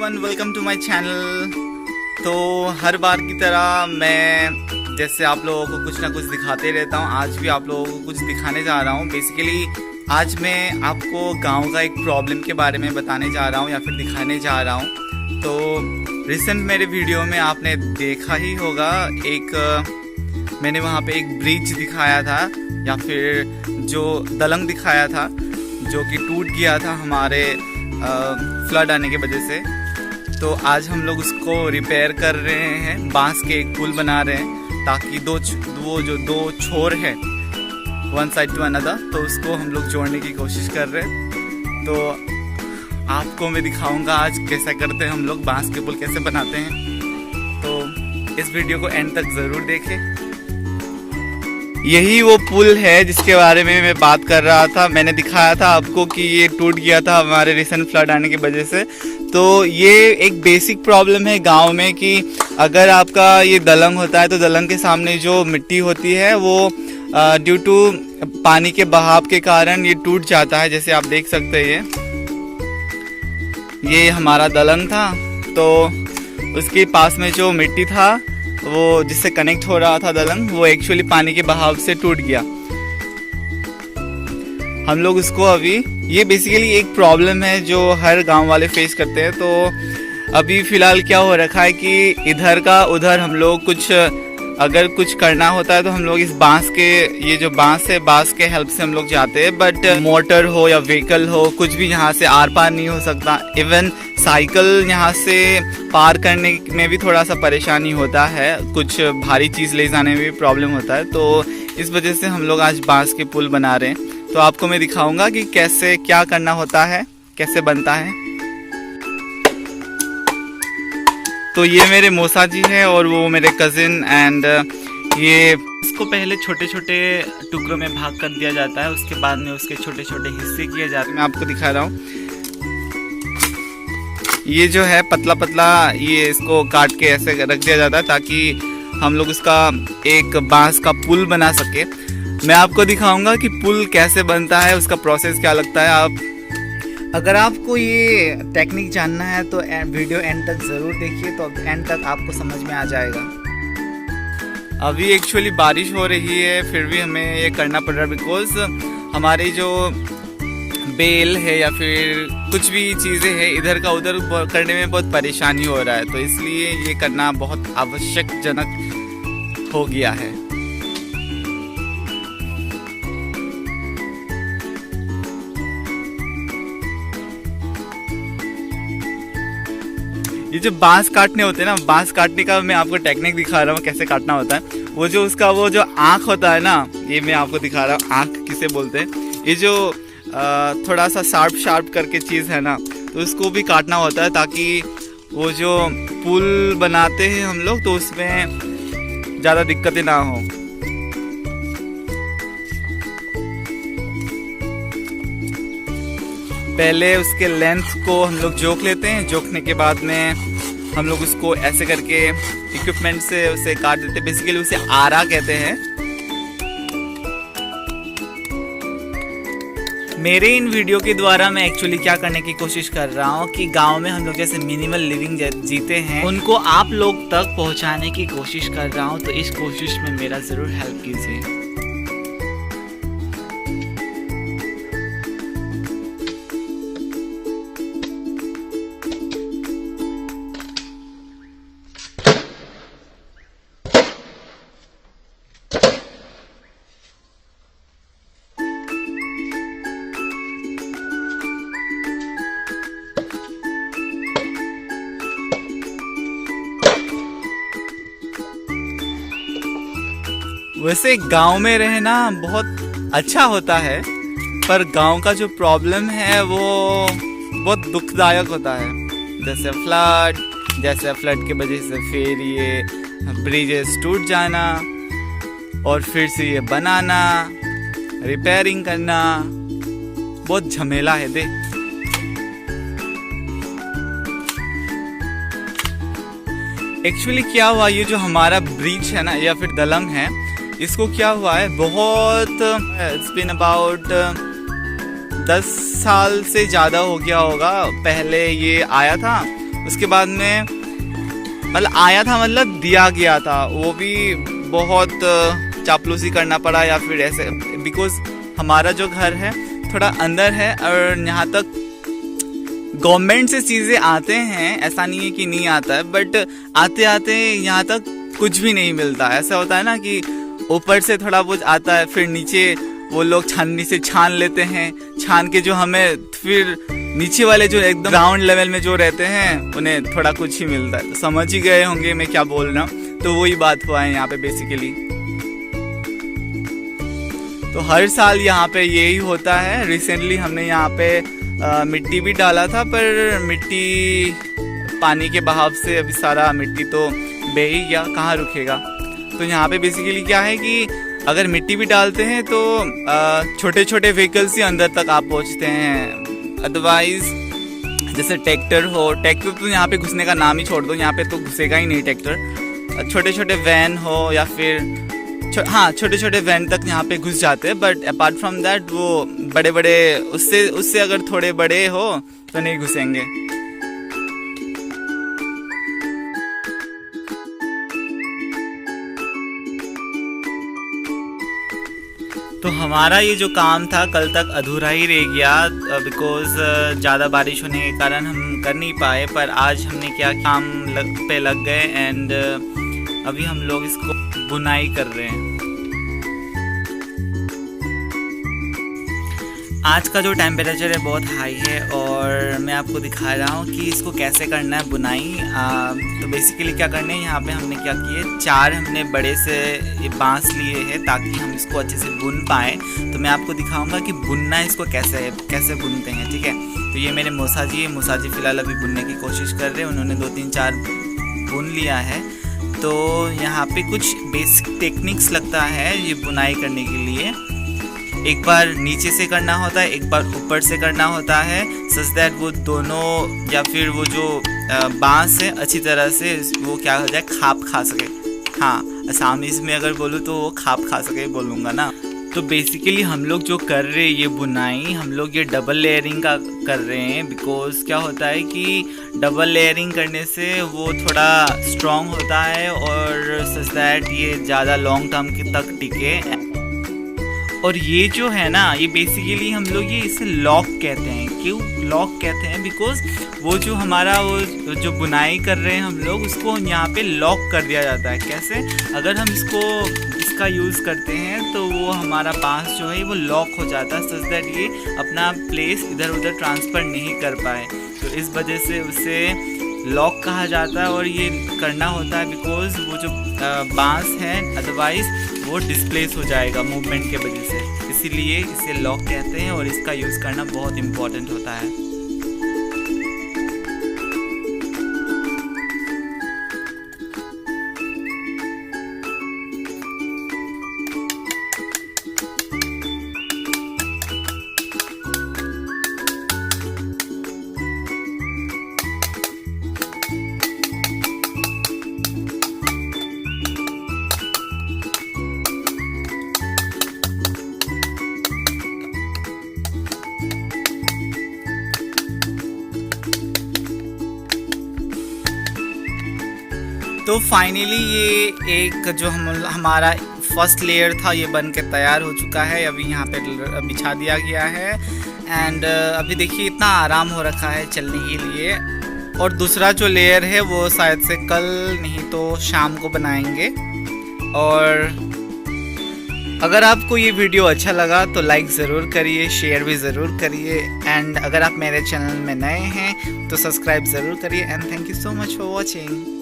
Everyone, welcome to my channel. तो हर बार की तरह मैं जैसे आप लोगों को कुछ ना कुछ दिखाते रहता हूँ, आज भी आप लोगों को कुछ दिखाने जा रहा हूँ। बेसिकली आज मैं आपको गांव का एक प्रॉब्लम के बारे में बताने जा रहा हूँ या फिर दिखाने जा रहा हूँ। तो रिसेंट मेरे वीडियो में आपने देखा ही होगा, मैंने वहाँ पे एक ब्रिज दिखाया था या फिर जो दलंग दिखाया था जो कि टूट गया था हमारे फ्लड आने की वजह से। तो आज हम लोग उसको रिपेयर कर रहे हैं, बांस के एक पुल बना रहे हैं ताकि दो छोर है वन साइड टू अनदर, तो उसको हम लोग जोड़ने की कोशिश कर रहे हैं। तो आपको मैं दिखाऊंगा आज कैसा करते हैं हम लोग, बांस के पुल कैसे बनाते हैं। तो इस वीडियो को एंड तक ज़रूर देखें। यही वो पुल है जिसके बारे में मैं बात कर रहा था। मैंने दिखाया था आपको कि ये टूट गया था हमारे रिसेंट फ्लड आने की वजह से। तो ये एक बेसिक प्रॉब्लम है गांव में कि अगर आपका ये दलंग होता है तो दलंग के सामने जो मिट्टी होती है वो ड्यू टू पानी के बहाव के कारण ये टूट जाता है। जैसे आप देख सकते हैं ये हमारा दलंग था, तो उसके पास में जो मिट्टी था वो जिससे कनेक्ट हो रहा था दलंग, वो एक्चुअली पानी के बहाव से टूट गया। हम लोग उसको अभी, ये बेसिकली एक प्रॉब्लम है जो हर गांव वाले फेस करते हैं। तो अभी फिलहाल क्या हो रखा है कि इधर का उधर हम लोग अगर कुछ करना होता है तो हम लोग इस बांस के, ये जो बांस है बांस के हेल्प से हम लोग जाते हैं। बट मोटर हो या व्हीकल हो, कुछ भी यहाँ से आर पार नहीं हो सकता। इवन साइकिल यहाँ से पार करने में भी थोड़ा सा परेशानी होता है, कुछ भारी चीज़ ले जाने में भी प्रॉब्लम होता है। तो इस वजह से हम लोग आज बांस के पुल बना रहे हैं। तो आपको मैं दिखाऊंगा कि कैसे क्या करना होता है, कैसे बनता है। तो ये मेरे मौसा जी हैं और वो मेरे कज़िन, एंड ये इसको पहले छोटे छोटे टुकड़ों में भाग कर दिया जाता है, उसके बाद में उसके छोटे छोटे हिस्से किए जाते हैं। मैं आपको दिखा रहा हूँ, ये जो है पतला पतला, ये इसको काट के ऐसे रख दिया जाता है ताकि हम लोग उसका एक बांस का पुल बना सके। मैं आपको दिखाऊंगा कि पुल कैसे बनता है, उसका प्रोसेस क्या लगता है। अगर आपको ये टेक्निक जानना है तो वीडियो एंड तक ज़रूर देखिए, तो एंड तक आपको समझ में आ जाएगा। अभी एक्चुअली बारिश हो रही है, फिर भी हमें ये करना पड़ रहा है बिकॉज हमारी जो बेल है या फिर कुछ भी चीज़ें हैं इधर का उधर करने में बहुत परेशानी हो रहा है, तो इसलिए ये करना बहुत आवश्यकजनक हो गया है। ये जो बांस काटने होते हैं ना, बांस काटने का मैं आपको टेक्निक दिखा रहा हूँ कैसे काटना होता है। वो जो आँख होता है ना, ये मैं आपको दिखा रहा हूँ, आँख किसे बोलते हैं। ये जो थोड़ा सा शार्प करके चीज़ है ना, तो उसको भी काटना होता है ताकि वो जो पुल बनाते हैं हम लोग तो उसमें ज़्यादा दिक्कतें ना हो। पहले उसके लेंथ को हम लोग जोक लेते हैं, जोकने के बाद में हम लोग उसको ऐसे करके इक्विपमेंट से उसे काट देते हैं। बेसिकली उसे आरा कहते हैं। मेरे इन वीडियो के द्वारा मैं एक्चुअली क्या करने की कोशिश कर रहा हूँ कि गांव में हम लोग जैसे मिनिमल लिविंग जीते हैं उनको आप लोग तक पहुँचाने की कोशिश कर रहा हूँ। तो इस कोशिश में मेरा ज़रूर हेल्प कीजिए। वैसे गांव में रहना बहुत अच्छा होता है, पर गांव का जो प्रॉब्लम है वो बहुत दुखदायक होता है। जैसे फ्लड की वजह से फिर ये ब्रिजेस टूट जाना और फिर से ये बनाना, रिपेयरिंग करना, बहुत झमेला है दे। एक्चुअली क्या हुआ, ये जो हमारा ब्रिज है ना या फिर दलंग है, इसको क्या हुआ है, बहुत इट्स बीन अबाउट 10 साल से ज़्यादा हो गया होगा। पहले ये आया था, उसके बाद में मतलब आया था, मतलब दिया गया था, वो भी बहुत चापलूसी करना पड़ा या फिर ऐसे, बिकॉज हमारा जो घर है थोड़ा अंदर है और यहाँ तक गवर्नमेंट से चीज़ें आते हैं, ऐसा नहीं है कि नहीं आता है, बट आते आते यहाँ तक कुछ भी नहीं मिलता। ऐसा होता है ना कि ऊपर से थोड़ा बहुत आता है, फिर नीचे वो लोग छाननी से छान लेते हैं, छान के जो हमें फिर नीचे वाले जो एकदम ग्राउंड लेवल में जो रहते हैं उन्हें थोड़ा कुछ ही मिलता है। तो समझ ही गए होंगे मैं क्या बोल रहा हूँ। तो वही बात हुआ है यहाँ पे बेसिकली। तो हर साल यहाँ पे यही होता है। रिसेंटली हमने यहाँ पे मिट्टी भी डाला था, पर मिट्टी पानी के बहाव से अभी सारा मिट्टी तो बह ही गया, कहाँ रुकेगा। तो यहाँ पे बेसिकली क्या है कि अगर मिट्टी भी डालते हैं तो छोटे छोटे व्हीकल्स ही अंदर तक आप पहुँचते हैं, अदरवाइज जैसे ट्रैक्टर हो, ट्रैक्टर तो यहाँ पे घुसने का नाम ही छोड़ दो, यहाँ पे तो घुसेगा ही नहीं ट्रैक्टर। छोटे छोटे वैन हो या फिर हाँ छोटे छोटे वैन तक यहाँ पे घुस जाते हैं, बट अपार्ट फ्रॉम दैट वो बड़े बड़े उससे अगर थोड़े बड़े हो तो नहीं घुसेंगे। तो हमारा ये जो काम था कल तक अधूरा ही रह गया, बिकॉज ज़्यादा बारिश होने के कारण हम कर नहीं पाए। पर आज हमने क्या काम पे लग गए एंड अभी हम लोग इसको बुनाई कर रहे हैं। आज का जो टेम्परेचर है बहुत हाई है और मैं आपको दिखा रहा हूँ कि इसको कैसे करना है बुनाई। तो बेसिकली क्या करना है, यहाँ पे हमने क्या किए, 4 हमने बड़े से बांस लिए हैं ताकि हम इसको अच्छे से बुन पाएँ। तो मैं आपको दिखाऊंगा कि बुनना इसको कैसे बुनते हैं, ठीक है। तो ये मेरे मौसा जी फ़िलहाल अभी बुनने की कोशिश कर रहे हैं, उन्होंने 2-3-4 बुन लिया है। तो यहाँ पे कुछ बेसिक टेक्निक्स लगता है ये बुनाई करने के लिए। एक बार नीचे से करना होता है, एक बार ऊपर से करना होता है, सच दैट वो दोनों या फिर वो जो बांस है अच्छी तरह से वो क्या हो जाए, खाप खा सके। हाँ, असामीज़ में अगर बोलूँ तो वो खाप खा सके बोलूँगा ना। तो बेसिकली हम लोग जो कर रहे हैं ये बुनाई, हम लोग ये डबल लेयरिंग का कर रहे हैं। बिकॉज क्या होता है कि डबल लेयरिंग करने से वो थोड़ा स्ट्रॉन्ग होता है और सच दैट ये ज़्यादा लॉन्ग टर्म तक टिके। और ये जो है ना, ये बेसिकली हम लोग ये इसे लॉक कहते हैं। क्यों लॉक कहते हैं? बिकॉज वो जो हमारा वो जो बुनाई कर रहे हैं हम लोग, उसको यहाँ पे लॉक कर दिया जाता है। कैसे? अगर हम इसका यूज़ करते हैं तो वो हमारा बांस जो है वो लॉक हो जाता है, सच दैट ये अपना प्लेस इधर उधर ट्रांसफ़र नहीं कर पाए। तो इस वजह से उसे लॉक कहा जाता है और ये करना होता है बिकॉज वो जो बांस है अदरवाइज वो डिस्प्लेस हो जाएगा मूवमेंट के वजह से, इसीलिए इसे लॉक कहते हैं और इसका यूज़ करना बहुत इम्पॉर्टेंट होता है। तो फाइनली ये एक जो हमारा फर्स्ट लेयर था ये बन के तैयार हो चुका है। अभी यहाँ पे बिछा दिया गया है एंड अभी देखिए इतना आराम हो रखा है चलने के लिए। और दूसरा जो लेयर है वो शायद से कल नहीं तो शाम को बनाएंगे। और अगर आपको ये वीडियो अच्छा लगा तो लाइक ज़रूर करिए, शेयर भी ज़रूर करिए एंड अगर आप मेरे चैनल में नए हैं तो सब्सक्राइब ज़रूर करिए and thank you so much for watching.